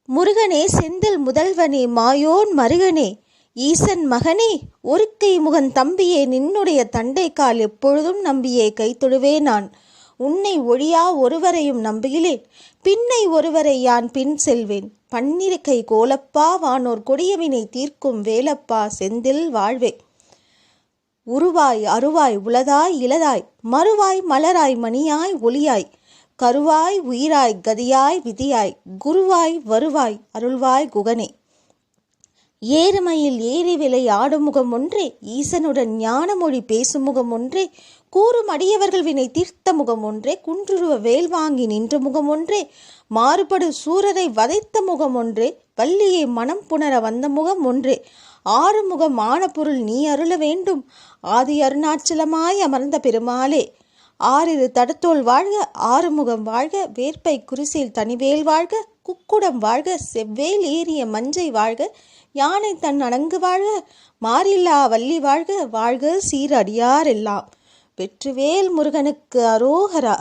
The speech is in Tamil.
முருகனே செந்தில் முதல்வனே மாயோன் மருகனே ஈசன் மகனே ஒருக்கை முகன் தம்பியே நின்னுடைய தண்டை கால் எப்பொழுதும் நம்பியே கைத்தொழுவே நான். உன்னை ஒழியா ஒருவரையும் நம்புகிலேன், பின்னை ஒருவரை யான் பின் செல்வேன். பன்னிருக்கை கோலப்பா வானோர் கொடியவினை தீர்க்கும் வேலப்பா செந்தில் வாழ்வே. உருவாய் அருவாய் உளதாய் இளதாய் மறுவாய் மலராய் மணியாய் ஒளியாய் கருவாய் உயிராய் கதியாய் விதியாய் குருவாய் வருவாய் அருள்வாய் குகனே. ஏறுமையில் ஏறி விலை ஆடும் முகம் ஒன்றே, ஈசனுடன் ஞான மொழி பேசும் முகம் ஒன்றே, கூறும் அடியவர்கள் வினை தீர்த்த முகம் ஒன்றே, குன்றுருவ வேல் வாங்கி நின்ற முகம் ஒன்றே, மாறுபடு சூரரை வதைத்த முகம் ஒன்றே, வள்ளியை மனம் புணர வந்த முகம் ஒன்றே, ஆறுமுகம் ஆன பொருள் நீ அருள வேண்டும், ஆதி அருணாச்சலமாய் அமர்ந்த பெருமாளே. ஆறிரு தடத்தோள் வாழ்க, ஆறுமுகம் வாழ்க, வேற்பை குரிசில் தனிவேல் வாழ்க, குக்குடம் வாழ்க, செவ்வேல் ஏறிய மஞ்சை வாழ்க, யானை தன் அணங்கு வாழ்க, மாறில்லா வள்ளி வாழ்க, வாழ்க சீர் அடியார் எல்லாம். வெற்றிவேல் முருகனுக்கு அரோகரா.